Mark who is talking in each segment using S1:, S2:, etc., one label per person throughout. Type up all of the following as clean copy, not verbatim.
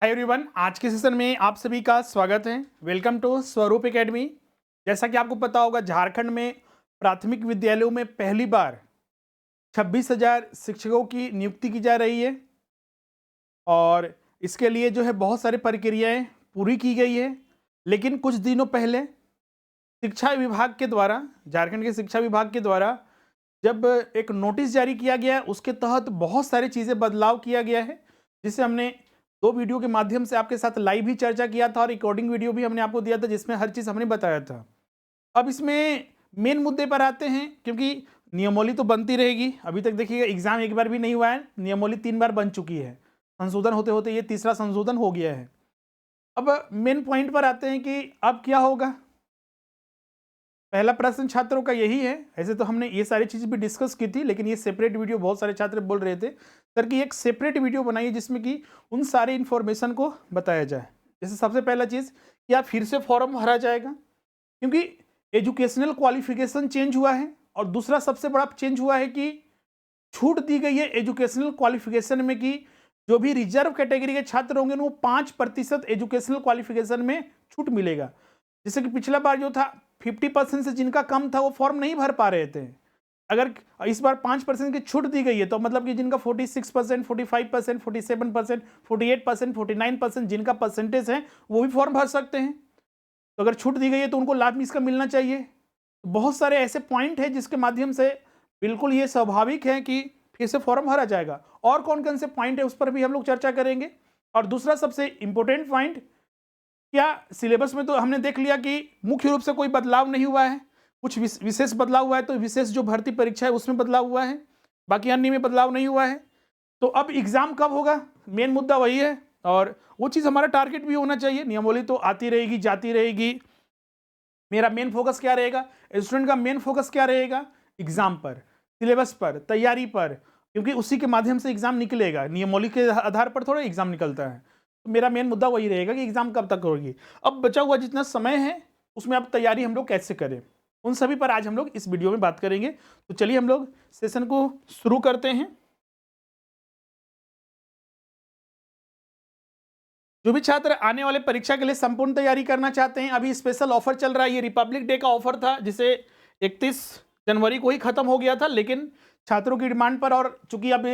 S1: Hi everyone, आज के session में आप सभी का स्वागत है। वेलकम टू स्वरूप एकेडमी। जैसा कि आपको पता होगा, झारखंड में प्राथमिक विद्यालयों में पहली बार 26,000 शिक्षकों की नियुक्ति की जा रही है और इसके लिए जो है बहुत सारी प्रक्रियाएं पूरी की गई है। लेकिन कुछ दिनों पहले शिक्षा विभाग के द्वारा, झारखंड के शिक्षा विभाग के द्वारा जब एक नोटिस जारी किया गया, उसके तहत बहुत सारी चीज़ें बदलाव किया गया है, जिसे हमने 2 वीडियो के माध्यम से आपके साथ लाइव ही चर्चा किया था और रिकॉर्डिंग वीडियो भी हमने आपको दिया था, जिसमें हर चीज़ हमने बताया था। अब इसमें मेन मुद्दे पर आते हैं, क्योंकि नियमावली तो बनती रहेगी। अभी तक देखिएगा, एग्जाम एक बार भी नहीं हुआ है, नियमावली 3 बार बन चुकी है। संशोधन होते होते ये तीसरा संशोधन हो गया है। अब मेन पॉइंट पर आते हैं कि अब क्या होगा। पहला प्रश्न छात्रों का यही है। ऐसे तो हमने ये सारी चीज़ भी डिस्कस की थी, लेकिन ये सेपरेट वीडियो बहुत सारे छात्र बोल रहे थे सर कि एक सेपरेट वीडियो बनाइए जिसमें कि उन सारे इन्फॉर्मेशन को बताया जाए। जैसे सबसे पहला चीज़, क्या फिर से फॉर्म भरा जाएगा, क्योंकि एजुकेशनल क्वालिफिकेशन चेंज हुआ है। और दूसरा सबसे बड़ा चेंज हुआ है कि छूट दी गई है एजुकेशनल क्वालिफिकेशन में, कि जो भी रिजर्व कैटेगरी के छात्र होंगे वो 5% एजुकेशनल क्वालिफिकेशन में छूट मिलेगा। जैसे कि पिछला बार जो था 50% से जिनका कम था वो फॉर्म नहीं भर पा रहे थे। अगर इस बार 5% की छूट दी गई है तो मतलब कि जिनका 46%, 45%, 47%, 48%, 49% जिनका परसेंटेज है वो भी फॉर्म भर सकते हैं। तो अगर छूट दी गई है तो उनको लाभ इसका मिलना चाहिए। बहुत सारे ऐसे पॉइंट है जिसके माध्यम से बिल्कुल ये स्वाभाविक है कि फिर से फॉर्म भरा जाएगा। और कौन कौन से पॉइंट है उस पर भी हम लोग चर्चा करेंगे। और दूसरा सबसे इंपॉर्टेंट पॉइंट, क्या सिलेबस में तो हमने देख लिया कि मुख्य रूप से कोई बदलाव नहीं हुआ है। कुछ विशेष बदलाव हुआ है, तो विशेष जो भर्ती परीक्षा है उसमें बदलाव हुआ है, बाकी अन्य में बदलाव नहीं हुआ है। तो अब एग्जाम कब होगा, मेन मुद्दा वही है। और वो चीज़ हमारा टारगेट भी होना चाहिए। नियमावली तो आती रहेगी, जाती रहेगी। मेरा मेन फोकस क्या रहेगा, स्टूडेंट का मेन फोकस क्या रहेगा, एग्जाम पर, सिलेबस पर, तैयारी पर, क्योंकि उसी के माध्यम से एग्जाम निकलेगा। नियमावली के आधार पर थोड़ा एग्जाम निकलता है। तो मेरा मेन मुद्दा वही रहेगा कि एग्जाम कब तक होगी। अब बचा हुआ जितना समय है उसमें अब तैयारी हम लोग कैसे करें, उन सभी पर आज हम लोग इस वीडियो में बात करेंगे। तो चलिए हम लोग सेशन को शुरू करते हैं। जो भी छात्र आने वाले परीक्षा के लिए संपूर्ण तैयारी करना चाहते हैं, अभी स्पेशल ऑफर चल रहा है। ये रिपब्लिक डे का ऑफर था, जिसे 31 जनवरी को ही खत्म हो गया था, लेकिन छात्रों की डिमांड पर और चूंकि अब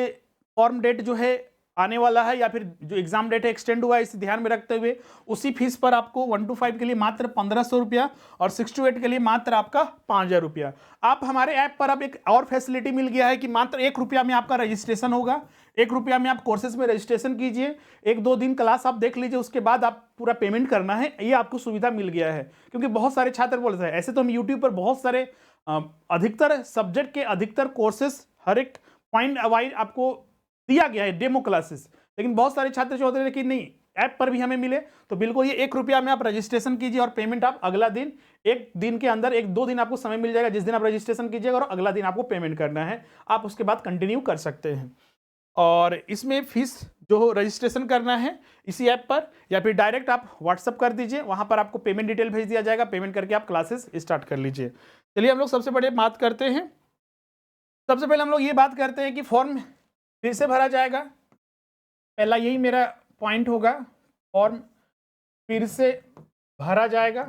S1: फॉर्म डेट जो है आने वाला है, या फिर जो एग्जाम डेट है एक्सटेंड हुआ है, इसे ध्यान में रखते हुए उसी फीस पर आपको 1 to 5 के लिए मात्र 1,500 रुपया और 6 to 8 के लिए मात्र आपका 5,000 रुपया। आप हमारे ऐप पर अब एक और फैसिलिटी मिल गया है कि मात्र 1 रुपया में आपका रजिस्ट्रेशन होगा। 1 रुपया में आप कोर्सेज में रजिस्ट्रेशन कीजिए, 1-2 दिन क्लास आप देख लीजिए, उसके बाद आप पूरा पेमेंट करना है। ये आपको सुविधा मिल गया है, क्योंकि बहुत सारे छात्र बोल रहे हैं। ऐसे तो हम यूट्यूब पर बहुत सारे अधिकतर सब्जेक्ट के अधिकतर कोर्सेज हर एक पॉइंट वाइज आपको दिया गया है, डेमो क्लासेस। लेकिन बहुत सारे छात्र जो होते हैं कि नहीं, ऐप पर भी हमें मिले, तो बिल्कुल ये 1 रुपया में आप रजिस्ट्रेशन कीजिए और पेमेंट आप अगला दिन, 1 दिन के अंदर 1-2 दिन आपको समय मिल जाएगा, जिस दिन आप रजिस्ट्रेशन कीजिएगा और अगला दिन आपको पेमेंट करना है। आप उसके बाद कंटिन्यू कर सकते हैं। और इसमें फीस जो रजिस्ट्रेशन करना है इसी ऐप पर, या फिर डायरेक्ट आप व्हाट्सअप कर दीजिए, वहां पर आपको पेमेंट डिटेल भेज दिया जाएगा। पेमेंट करके आप क्लासेस स्टार्ट कर लीजिए। चलिए हम लोग सबसे बड़े बात करते हैं। सबसे पहले हम लोग ये बात करते हैं कि फॉर्म फिर से भरा जाएगा। पहला यही मेरा पॉइंट होगा, फॉर्म फिर से भरा जाएगा।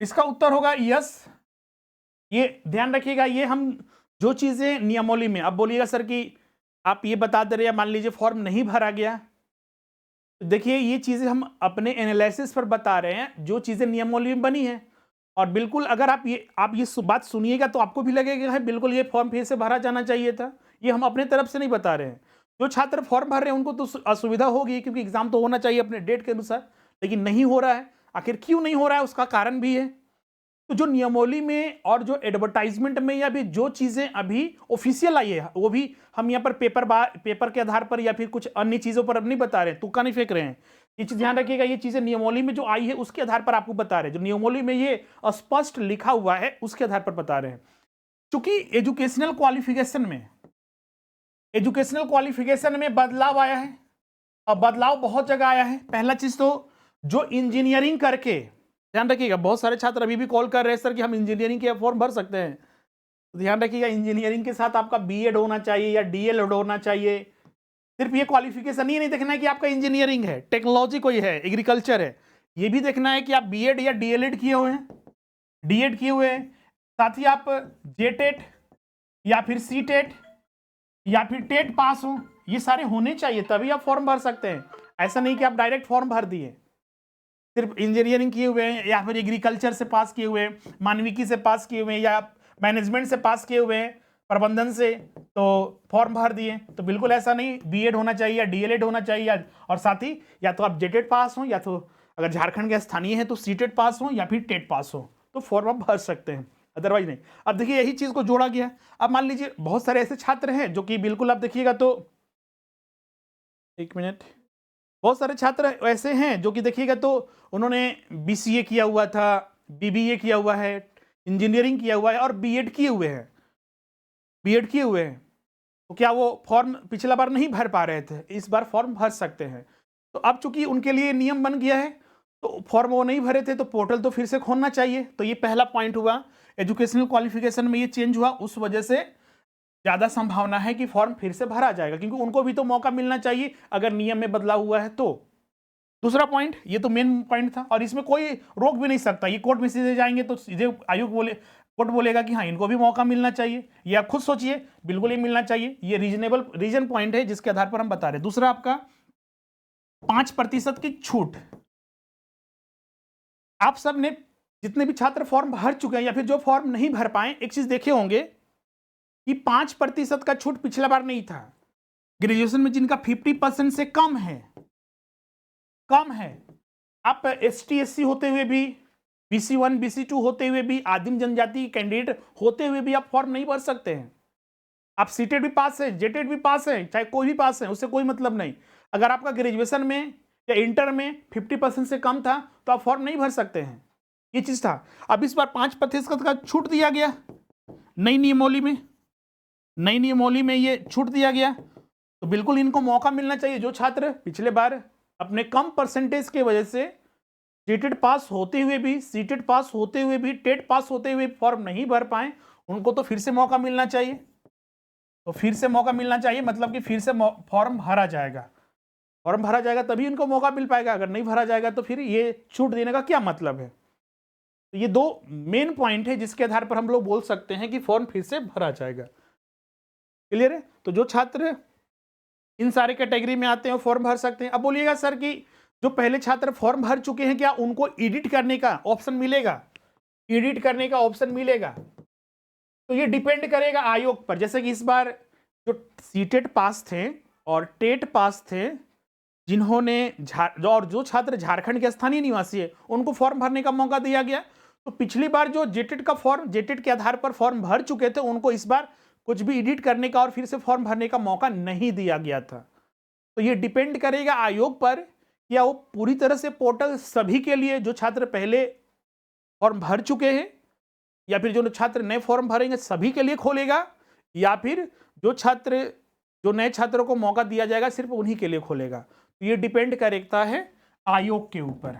S1: इसका उत्तर होगा यस। ये ध्यान रखिएगा, ये हम जो चीजें नियमावली में, अब बोलिएगा सर कि आप ये बता दे रहे हैं, मान लीजिए फॉर्म नहीं भरा गया, तो देखिए ये चीजें हम अपने एनालिसिस पर बता रहे हैं, जो चीजें नियमावली में बनी है। और बिल्कुल अगर आप ये बात सुनिएगा तो आपको भी लगेगा है बिल्कुल ये फॉर्म फिर से भरा जाना चाहिए था। ये हम अपने तरफ से नहीं बता रहे हैं। जो छात्र फॉर्म भर रहे हैं उनको तो असुविधा होगी, क्योंकि एग्जाम तो होना चाहिए अपने डेट के अनुसार, लेकिन नहीं हो रहा है। आखिर क्यों नहीं हो रहा है, उसका कारण भी है। तो जो नियमावली में और जो एडवर्टाइजमेंट में, या भी जो चीजें अभी ऑफिशियल आई है, वो भी हम यहाँ पर पेपर के आधार पर या फिर कुछ अन्य चीजों पर अब नहीं बता रहे हैं, तुक्का नहीं फेंक रहे हैं। ये चीज ध्यान रखिएगा, ये चीजें नियमावली में जो आई है उसके आधार पर आपको बता रहे हैं। जो नियमावली में ये स्पष्ट लिखा हुआ है उसके आधार पर बता रहे हैं। चूंकि एजुकेशनल क्वालिफिकेशन में बदलाव आया है, और बदलाव बहुत जगह आया है। पहला चीज तो जो इंजीनियरिंग करके, ध्यान रखिएगा, बहुत सारे छात्र अभी भी कॉल कर रहे हैं सर कि हम इंजीनियरिंग के फॉर्म भर सकते हैं। तो ध्यान रखिएगा, इंजीनियरिंग के साथ आपका बीएड होना चाहिए या डीएलएड होना चाहिए, सिर्फ ये क्वालिफिकेशन ही नहीं देखना है कि आपका इंजीनियरिंग है, टेक्नोलॉजी कोई है, एग्रीकल्चर है, ये भी देखना है कि आप बीएड या डीएलएड किए हुए हैं, डीएड किए हुए हैं, साथ ही आप जेटेट या फिर सीटेट या फिर टेट पास हो, ये सारे होने चाहिए, तभी आप फॉर्म भर सकते हैं। ऐसा नहीं कि आप डायरेक्ट फॉर्म भर दिए, सिर्फ इंजीनियरिंग किए हुए हैं या फिर एग्रीकल्चर से पास किए हुए हैं, मानविकी से पास किए हुए हैं या मैनेजमेंट से पास किए हुए हैं, प्रबंधन से, तो फॉर्म भर दिए। तो बिल्कुल ऐसा नहीं, बीएड होना चाहिए या डीएलएड होना चाहिए, और साथ ही या तो आप जेटेट पास हो या तो अगर झारखंड के स्थानीय है तो सीटेट पास हो या फिर टेट पास हो, तो फॉर्म आप भर सकते हैं, अदरवाइज नहीं। अब देखिए यही चीज को जोड़ा गया। अब मान लीजिए बहुत सारे ऐसे छात्र हैं जो कि बिल्कुल आप देखिएगा तो, एक मिनट, बहुत सारे छात्र ऐसे हैं जो कि देखिएगा तो उन्होंने बीसीए किया हुआ था, बीबीए किया हुआ है, इंजीनियरिंग किया हुआ है और बीएड किए हुए हैं, बीएड किए हुए हैं, तो क्या वो फॉर्म पिछला बार नहीं भर पा रहे थे, इस बार फॉर्म भर सकते हैं। तो अब चूंकि उनके लिए नियम बन गया है, तो फॉर्म वो नहीं भरे थे तो पोर्टल तो फिर से खोलना चाहिए। तो ये पहला पॉइंट हुआ, एजुकेशनल क्वालिफिकेशन में ये चेंज हुआ, उस वजह से ज्यादा संभावना है कि फॉर्म फिर से भरा जाएगा, क्योंकि उनको भी तो मौका मिलना चाहिए अगर नियम में बदलाव हुआ है तो। दूसरा पॉइंट, ये तो मेन पॉइंट था और इसमें कोई रोक भी नहीं सकता, ये कोर्ट में सीधे जाएंगे तो सीधे आयोग कोर्ट बोलेगा कि हाँ इनको भी मौका मिलना चाहिए, ये आप खुद सोचिए, बिल्कुल ही मिलना चाहिए। ये रीजन पॉइंट है जिसके आधार पर हम बता रहे हैं। दूसरा आपका 5% की छूट। आप सब ने जितने भी छात्र फॉर्म भर चुके हैं या फिर जो फॉर्म नहीं भर पाए, एक चीज देखे होंगे कि 5% का छूट पिछला बार नहीं था। ग्रेजुएशन में जिनका 50% से कम है, आप ST SC होते हुए भी, BC1 BC2 होते हुए भी, आदिम जनजाति कैंडिडेट होते हुए भी आप फॉर्म नहीं भर सकते हैं। आप सीटेट भी पास है, जेटेट भी पास है, चाहे कोई भी पास है, उससे कोई मतलब नहीं। अगर आपका ग्रेजुएशन में या इंटर में 50% से कम था तो आप फॉर्म नहीं भर सकते हैं, ये चीज था। अब इस बार 5% का छूट दिया गया नई नियमावली में ये छूट दिया गया, तो बिल्कुल इनको मौका मिलना चाहिए। जो छात्र पिछले बार अपने कम परसेंटेज की वजह से जेटेट पास होते हुए भी, सीटेट पास होते हुए भी, टेट पास होते हुए फॉर्म नहीं भर पाए, उनको तो फिर से मौका मिलना चाहिए। तो फिर से मौका मिलना चाहिए मतलब कि फिर से फॉर्म भरा जाएगा, फॉर्म भरा जाएगा तभी इनको मौका मिल पाएगा, अगर नहीं भरा जाएगा तो फिर ये छूट देने का क्या मतलब है। तो ये दो मेन पॉइंट है जिसके आधार पर हम लोग बोल सकते हैं कि फॉर्म फिर से भरा जाएगा। क्लियर है? तो जो छात्र इन सारे कैटेगरी में आते हैं फॉर्म भर सकते हैं। अब बोलिएगा सर कि जो पहले छात्र फॉर्म भर चुके हैं क्या उनको एडिट करने का ऑप्शन मिलेगा? एडिट करने का ऑप्शन मिलेगा, तो ये डिपेंड करेगा आयोग पर। जैसे कि इस बार जो सीटेट पास थे और टेट पास थे, जिन्होंने और जो छात्र झारखंड के स्थानीय निवासी है, उनको फॉर्म भरने का मौका दिया गया। तो पिछली बार जो जेटेट का फॉर्म, जेटेट के आधार पर फॉर्म भर चुके थे, उनको इस बार कुछ भी एडिट करने का और फिर से फॉर्म भरने का मौका नहीं दिया गया था। तो ये डिपेंड करेगा आयोग पर, या वो पूरी तरह से पोर्टल सभी के लिए जो छात्र पहले फॉर्म भर चुके हैं या फिर जो छात्र नए फॉर्म भरेंगे सभी के लिए खोलेगा, या फिर जो नए छात्रों को मौका दिया जाएगा सिर्फ उन्हीं के लिए खोलेगा। तो ये डिपेंड करता है आयोग के ऊपर,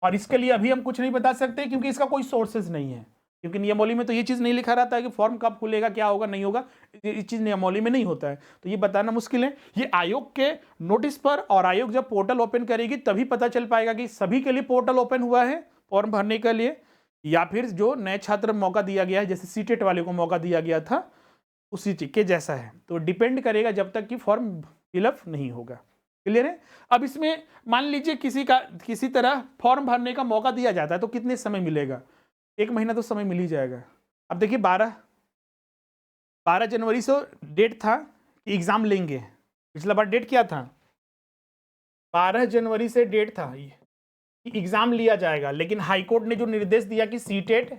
S1: और इसके लिए अभी हम कुछ नहीं बता सकते क्योंकि इसका कोई सोर्सेज नहीं है, क्योंकि नियमावली में तो ये चीज़ नहीं लिखा रहता है कि फॉर्म कब खुलेगा, क्या होगा, नहीं होगा, ये चीज़ नियमावली में नहीं होता है, तो ये बताना मुश्किल है। ये आयोग के नोटिस पर, और आयोग जब पोर्टल ओपन करेगी तभी पता चल पाएगा कि सभी के लिए पोर्टल ओपन हुआ है फॉर्म भरने के लिए, या फिर जो नए छात्र मौका दिया गया है, जैसे सीटेट वाले को मौका दिया गया था उसी चीज के जैसा है। तो डिपेंड करेगा जब तक कि फॉर्म फिलअप नहीं होगा। क्लियर है? अब इसमें मान लीजिए किसी तरह फॉर्म भरने का मौका दिया जाता है तो कितने समय मिलेगा? 1 महीना तो समय मिल ही जाएगा। अब देखिए 12 जनवरी से डेट था कि एग्जाम लेंगे। पिछला बार डेट क्या था? 12 जनवरी से डेट था कि एग्जाम लिया जाएगा, लेकिन हाईकोर्ट ने जो निर्देश दिया कि सीटेट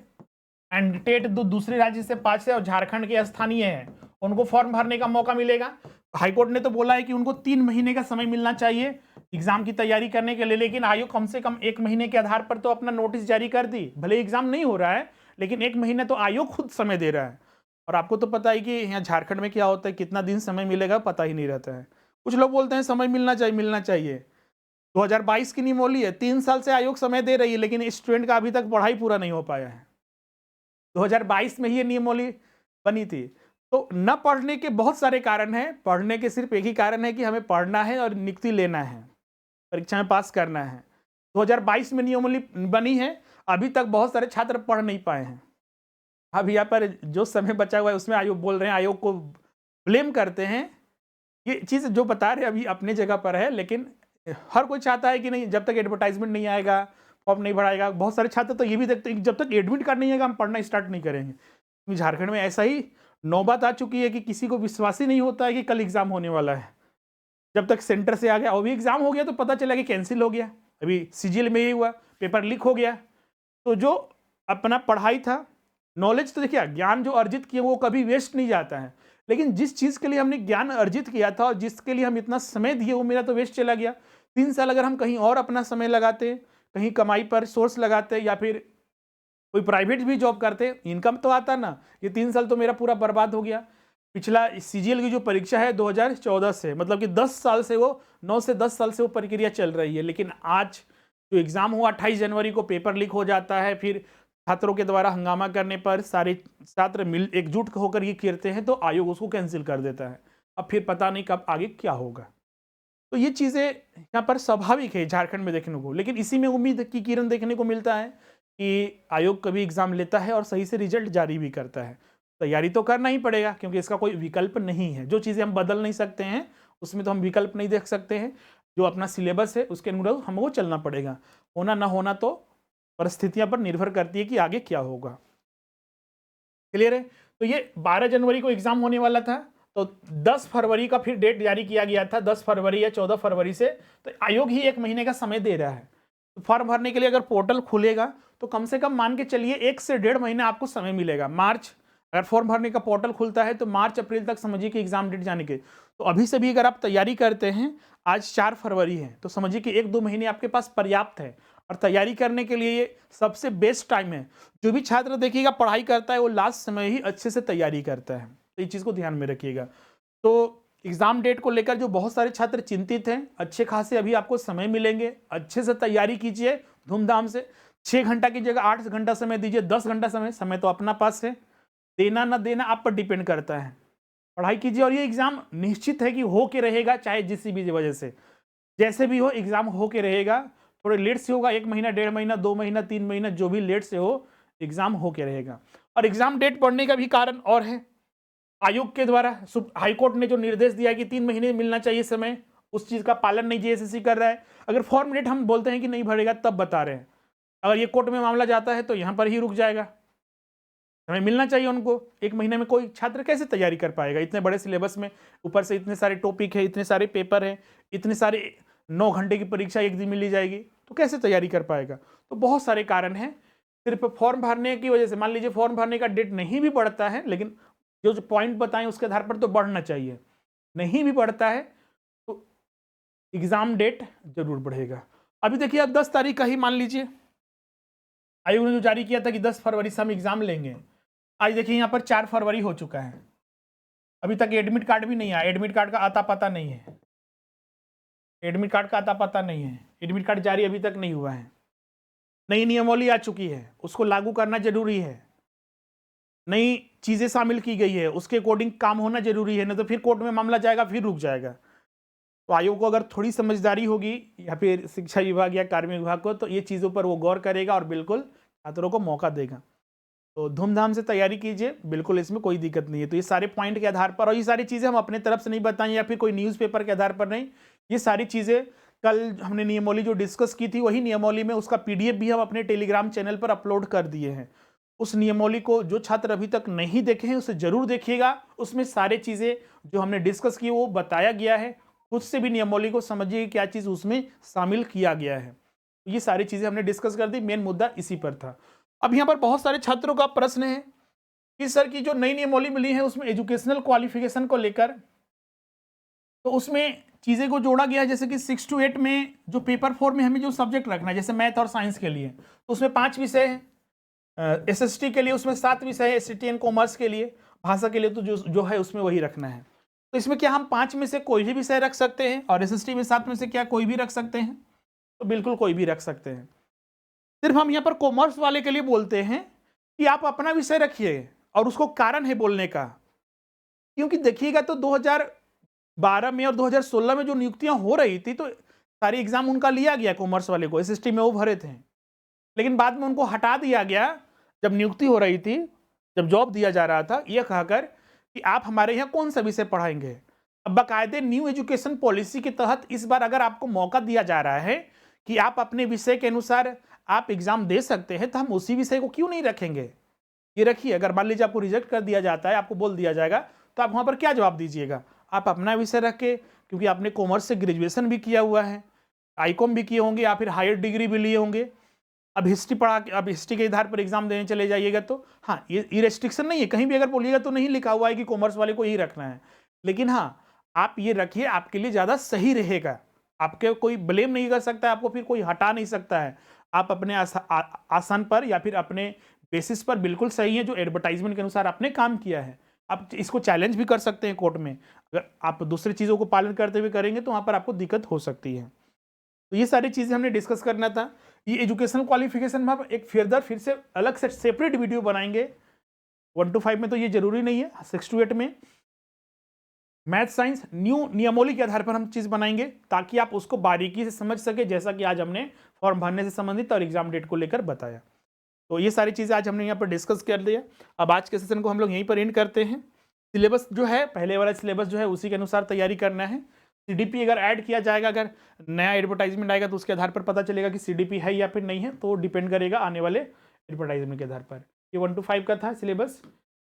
S1: एंड टेट दूसरे राज्य से पास है और झारखंड के स्थानीय है, उनको फॉर्म भरने का मौका मिलेगा। हाईकोर्ट ने तो बोला है कि उनको 3 महीने का समय मिलना चाहिए एग्जाम की तैयारी करने के लिए, लेकिन आयोग कम से कम 1 महीने के आधार पर तो अपना नोटिस जारी कर दी। भले एग्जाम नहीं हो रहा है, लेकिन 1 महीने तो आयोग खुद समय दे रहा है। और आपको तो पता ही कि यहाँ झारखंड में क्या होता है, कितना दिन समय मिलेगा पता ही नहीं रहता है। कुछ लोग बोलते हैं समय मिलना चाहिए। 2022 की नियमावली है, 3 साल से आयोग समय दे रही है, लेकिन स्टूडेंट का अभी तक पढ़ाई पूरा नहीं हो पाया है। 2022 में ही ये नियमावली बनी थी, तो न पढ़ने के बहुत सारे कारण हैं, पढ़ने के सिर्फ एक ही कारण है कि हमें पढ़ना है और नियुक्ति लेना है, परीक्षा में पास करना है। 2022 में नियमावली बनी है, अभी तक बहुत सारे छात्र पढ़ नहीं पाए हैं। अब यहाँ पर जो समय बचा हुआ है उसमें आयोग बोल रहे हैं, आयोग को ब्लेम करते हैं। ये चीज़ जो बता रहे हैं अभी अपनी जगह पर है, लेकिन हर कोई चाहता है कि नहीं, जब तक एडवर्टाइजमेंट नहीं आएगा, फॉर्म नहीं भराएगा। बहुत सारे छात्र तो ये भी देखते हैं कि जब तक एडमिट कार्ड नहीं आएगा हम पढ़ना स्टार्ट नहीं करेंगे। झारखंड में ऐसा ही नौबत आ चुकी है कि किसी को विश्वास ही नहीं होता है कि कल एग्जाम होने वाला है। जब तक सेंटर से आ गया और भी एग्जाम हो गया तो पता चला कि कैंसिल हो गया। अभी सीजीएल में यही हुआ, पेपर लीक हो गया। तो जो अपना पढ़ाई था, नॉलेज, तो देखिए ज्ञान जो अर्जित किया वो कभी वेस्ट नहीं जाता है, लेकिन जिस चीज़ के लिए हमने ज्ञान अर्जित किया था और जिसके लिए हम इतना समय दिए वो मेरा तो वेस्ट चला गया। 3 साल अगर हम कहीं और अपना समय लगाते, कहीं कमाई पर सोर्स लगाते या फिर कोई प्राइवेट भी जॉब करते, इनकम तो आता ना। ये 3 साल तो मेरा पूरा बर्बाद हो गया। पिछला सीजीएल की जो परीक्षा है 2014 से, मतलब कि 10 साल से वो 9 से 10 साल से वो प्रक्रिया चल रही है। लेकिन आज जो एग्ज़ाम हुआ 28 जनवरी को, पेपर लीक हो जाता है, फिर छात्रों के द्वारा हंगामा करने पर सारे छात्र मिल एकजुट होकर ये करते हैं तो आयोग उसको कैंसिल कर देता है। अब फिर पता नहीं कब आगे क्या होगा। तो ये चीज़ें यहाँ पर स्वाभाविक है झारखंड में देखने को, लेकिन इसी में उम्मीद की किरण देखने को मिलता है कि आयोग कभी एग्ज़ाम लेता है और सही से रिजल्ट जारी भी करता है। तैयारी तो करना ही पड़ेगा क्योंकि इसका कोई विकल्प नहीं है। जो चीज़ें हम बदल नहीं सकते हैं उसमें तो हम विकल्प नहीं देख सकते हैं। जो अपना सिलेबस है उसके अनुरूप हमको चलना पड़ेगा। होना ना होना तो परिस्थितियां पर निर्भर करती है कि आगे क्या होगा। क्लियर है? तो ये 12 जनवरी को एग्जाम होने वाला था, तो 10 फरवरी का फिर डेट जारी किया गया था, 10 फरवरी या 14 फरवरी से। तो आयोग ही 1 महीने का समय दे रहा है। तो फॉर्म भरने के लिए अगर पोर्टल खुलेगा तो कम से कम मान के चलिए 1 से 1.5 महीना आपको समय मिलेगा। मार्च, अगर फॉर्म भरने का पोर्टल खुलता है तो मार्च अप्रैल तक समझिए कि एग्जाम डेट जाने के। तो अभी से भी अगर आप तैयारी करते हैं, आज 4 फरवरी है, तो समझिए कि 1-2 महीने आपके पास पर्याप्त है और तैयारी करने के लिए ये सबसे बेस्ट टाइम है। जो भी छात्र देखिएगा पढ़ाई करता है वो लास्ट समय ही अच्छे से तैयारी करता है, तो ये चीज़ को ध्यान में रखिएगा। तो एग्जाम डेट को लेकर जो बहुत सारे छात्र चिंतित हैं, अच्छे खासे अभी आपको समय मिलेंगे, अच्छे से तैयारी कीजिए धूमधाम से। 6 घंटा की जगह 8 घंटा समय दीजिए, 10 घंटा समय तो अपना पास है। देना ना देना आप पर डिपेंड करता है। पढ़ाई कीजिए और ये एग्जाम निश्चित है कि हो के रहेगा, चाहे जिस भी वजह से जैसे भी हो एग्जाम हो के रहेगा। थोड़े लेट से होगा, 1 महीना, 1.5 महीना, 2 महीना, 3 महीना, जो भी लेट से हो एग्जाम हो के रहेगा। और एग्जाम डेट बढ़ने का भी कारण और है, आयोग के द्वारा हाईकोर्ट ने जो निर्देश दिया कि 3 महीने मिलना चाहिए समय, उस चीज का पालन नहीं जेएसएससी कर रहा है। अगर फॉर्म डेट हम बोलते हैं कि नहीं भरेगा तब बता रहे हैं, अगर ये कोर्ट में मामला जाता है तो यहाँ पर ही रुक जाएगा। हमें मिलना चाहिए उनको। 1 महीने में कोई छात्र कैसे तैयारी कर पाएगा इतने बड़े सिलेबस में, ऊपर से इतने सारे टॉपिक है, इतने सारे पेपर है, इतने सारे 9 घंटे की परीक्षा एक दिन में ली जाएगी, तो कैसे तैयारी कर पाएगा। तो बहुत सारे कारण हैं। सिर्फ फॉर्म भरने की वजह से, मान लीजिए फॉर्म भरने का डेट नहीं भी बढ़ता है, लेकिन जो पॉइंट बताएं उसके आधार पर तो बढ़ना चाहिए। नहीं भी बढ़ता है तो एग्जाम डेट जरूर बढ़ेगा। अभी देखिए अब 10 तारीख का ही मान लीजिए आयोग ने जो जारी किया था कि 10 फरवरी से हम एग्जाम लेंगे, आज देखिए यहाँ पर 4 फरवरी हो चुका है, अभी तक एडमिट कार्ड भी नहीं आया। एडमिट कार्ड का आता पता नहीं है, एडमिट कार्ड का आता पता नहीं है, एडमिट कार्ड जारी अभी तक नहीं हुआ है। नई नियमावली आ चुकी है, उसको लागू करना जरूरी है। नई चीजें शामिल की गई है, उसके अकॉर्डिंग काम होना जरूरी है, नहीं तो फिर कोर्ट में मामला जाएगा, फिर रुक जाएगा। तो आयोग को अगर थोड़ी समझदारी होगी या फिर शिक्षा विभाग या कार्मिक विभाग को, तो ये चीज़ों पर वो गौर करेगा और बिल्कुल छात्रों को मौका देगा। तो धूमधाम से तैयारी कीजिए, बिल्कुल इसमें कोई दिक्कत नहीं है। तो ये सारे पॉइंट के आधार पर, और ये सारी चीज़ें हम अपने तरफ से नहीं बताएं या फिर कोई न्यूज़पेपर के आधार पर नहीं, ये सारी चीज़ें कल हमने नियमावली जो डिस्कस की थी वही नियमावली में उसका पीडीएफ भी हम अपने टेलीग्राम चैनल पर अपलोड कर दिए हैं। उस नियमावली को जो छात्र अभी तक नहीं देखे हैं उसे जरूर देखिएगा। उसमें सारे चीज़ें जो हमने डिस्कस की वो बताया गया है। खुद से भी नियमावली को समझिए क्या चीज़ उसमें शामिल किया गया है। ये सारी चीज़ें हमने डिस्कस कर दी, मेन मुद्दा इसी पर था। अब यहाँ पर बहुत सारे छात्रों का प्रश्न है कि सर की जो नई नियमावली मिली है उसमें एजुकेशनल क्वालिफिकेशन को लेकर, तो उसमें चीज़ें को जोड़ा गया है। जैसे कि 6 to 8 में जो पेपर 4 में हमें जो सब्जेक्ट रखना है, जैसे मैथ और साइंस के लिए तो उसमें 5 विषय है, एसएसटी के लिए उसमें 7 विषय है, एसटी एंड कॉमर्स के लिए, भाषा के लिए तो जो है उसमें वही रखना है। तो इसमें क्या हम 5 में से कोई भी विषय रख सकते हैं, और एसएसटी में 7 में से क्या कोई भी रख सकते हैं? तो बिल्कुल कोई भी रख सकते हैं। सिर्फ हम यहाँ पर कॉमर्स वाले के लिए बोलते हैं कि आप अपना विषय रखिए, और उसको कारण है बोलने का क्योंकि देखिएगा तो 2012 में और 2016 में जो नियुक्तियां हो रही थी, तो सारी एग्जाम उनका लिया गया कॉमर्स वाले को, एसएसटी में वो भरे थे, लेकिन बाद में उनको हटा दिया गया जब नियुक्ति हो रही थी, जब जॉब दिया जा रहा था, यह कहकर कि आप हमारे यहाँ कौन सा विषय पढ़ाएंगे। अब बाकायदे न्यू एजुकेशन पॉलिसी के तहत इस बार अगर आपको मौका दिया जा रहा है कि आप अपने विषय के अनुसार आप एग्जाम दे सकते हैं, तो हम उसी विषय को क्यों नहीं रखेंगे। ये रखिए, अगर मान लीजिए आपको रिजेक्ट कर दिया जाता है, आपको बोल दिया जाएगा, तो आप वहाँ पर क्या जवाब दीजिएगा। आप अपना विषय रख के, क्योंकि आपने कॉमर्स से ग्रेजुएशन भी किया हुआ है, आईकॉम भी किए होंगे या फिर हायर डिग्री भी लिए होंगे, अब हिस्ट्री पढ़ा के, अब हिस्ट्री के आधार पर एग्जाम देने चले जाइएगा, तो हाँ, ये रेस्ट्रिक्शन नहीं है, कहीं भी अगर बोलिएगा तो नहीं लिखा हुआ है कि कॉमर्स वाले को यही रखना है, लेकिन हाँ, आप ये रखिए, आपके लिए ज़्यादा सही रहेगा। आपके कोई ब्लेम नहीं कर सकता है, आपको फिर कोई हटा नहीं सकता है। आप अपने आसान पर या फिर अपने बेसिस पर बिल्कुल सही है, जो एडवर्टाइजमेंट के अनुसार आपने काम किया है। आप इसको चैलेंज भी कर सकते हैं कोर्ट में, अगर आप दूसरी चीज़ों को पालन करते हुए करेंगे तो वहाँ पर आपको दिक्कत हो सकती है। तो ये सारी चीज़ें हमने डिस्कस करना था। ये एजुकेशनल क्वालिफिकेशन में हम एक फिर से अलग से सेपरेट वीडियो बनाएंगे। 1 to 5 में तो ये जरूरी नहीं है, 6 to 8 में मैथ साइंस न्यू नियमोली के आधार पर हम चीज़ बनाएंगे, ताकि आप उसको बारीकी से समझ सके, जैसा कि आज हमने फॉर्म भरने से संबंधित और एग्जाम डेट को लेकर बताया। तो ये सारी चीज़ें आज हमने यहाँ पर डिस्कस कर लिया। अब आज के सेशन को हम लोग यहीं पर एंड करते हैं। सिलेबस जो है, पहले वाला सिलेबस जो है उसी के अनुसार तैयारी करना है। सीडीपी अगर ऐड किया जाएगा, अगर नया एडवर्टाइजमेंट आएगा तो उसके आधार पर पता चलेगा कि सीडीपी है या फिर नहीं है, तो डिपेंड करेगा आने वाले एडवर्टाइजमेंट के आधार पर। ये 1 to 5 का था सिलेबस,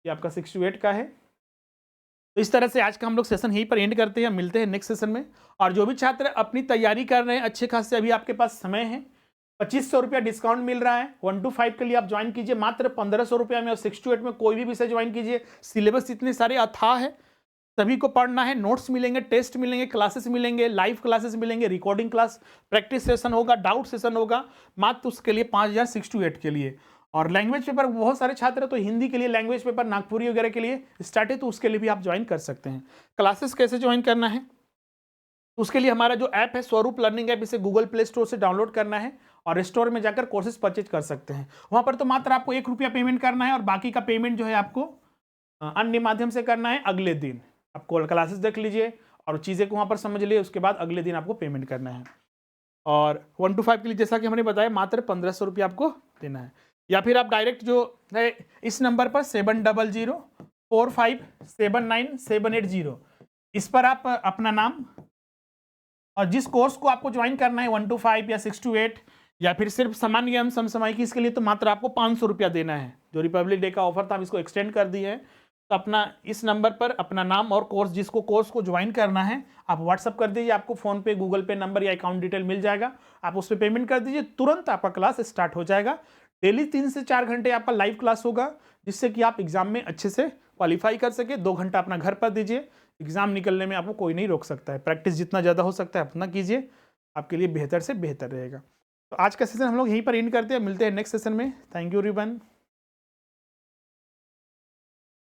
S1: ये आपका 6 to 8 का है। तो इस तरह से आज का हम लोग सेशन यहीं पर एंड करते हैं, मिलते हैं नेक्स्ट सेशन में। और जो भी छात्र अपनी तैयारी कर रहे हैं अच्छे खासे, अभी आपके पास समय है, 2500 रुपया डिस्काउंट मिल रहा है। 1 to 5 के लिए आप ज्वाइन कीजिए मात्र 1500 रुपया में, और 6 to 8 में कोई भी विषय ज्वाइन कीजिए। सिलेबस इतने सारे अथाह है, सभी को पढ़ना है, नोट्स मिलेंगे, टेस्ट मिलेंगे, क्लासेस मिलेंगे, लाइव क्लासेस मिलेंगे, रिकॉर्डिंग क्लास, प्रैक्टिस सेशन होगा, डाउट सेशन होगा, मात्र उसके लिए 5000 6 to 8 के लिए। और लैंग्वेज पेपर बहुत सारे छात्र, तो हिंदी के लिए लैंग्वेज पेपर नागपुरी वगैरह के लिए स्टार्ट है, तो उसके लिए भी आप ज्वाइन कर सकते हैं। क्लासेस कैसे ज्वाइन करना है, तो उसके लिए हमारा जो ऐप है स्वरूप लर्निंग ऐप, इसे गूगल प्ले स्टोर से डाउनलोड करना है और स्टोर में जाकर कोर्सेज परचेज कर सकते हैं। वहाँ पर तो मात्र आपको 1 रुपया पेमेंट करना है, और बाकी का पेमेंट जो है आपको अन्य माध्यम से करना है। अगले दिन आपको क्लासेस देख लीजिए और चीज़ें को वहाँ पर समझ लिए, उसके बाद अगले दिन आपको पेमेंट करना है। और 1 to 5 के लिए जैसा कि हमने बताया मात्र 1500 रुपया आपको देना है। या फिर आप डायरेक्ट जो है इस नंबर पर 7004579780, इस पर आप अपना नाम और जिस कोर्स को आपको ज्वाइन करना है 1 to 5 या 6 to 8 या फिर सिर्फ सामान्य एवं समसामयिक, इसके लिए तो मात्र आपको 500 रुपया देना है। जो रिपब्लिक डे का ऑफर था हम इसको एक्सटेंड कर दिए हैं। तो अपना इस नंबर पर अपना नाम और कोर्स, जिसको कोर्स को ज्वाइन करना है, आप व्हाट्सअप कर दीजिए। आपको फोन पे, गूगल पे नंबर या अकाउंट डिटेल मिल जाएगा, आप उस पर पेमेंट कर दीजिए, तुरंत आपका क्लास स्टार्ट हो जाएगा। डेली 3 से 4 घंटे आपका लाइव क्लास होगा, जिससे कि आप एग्जाम में अच्छे से क्वालिफाई कर सके। 2 घंटा अपना घर पर दीजिए, एग्जाम निकलने में आपको कोई नहीं रोक सकता है। प्रैक्टिस जितना ज़्यादा हो सकता है अपना कीजिए, आपके लिए बेहतर से बेहतर रहेगा। तो आज का सेशन हम लोग यहीं पर एंड करते हैं, मिलते हैं नेक्स्ट सेशन में। Thank you everyone.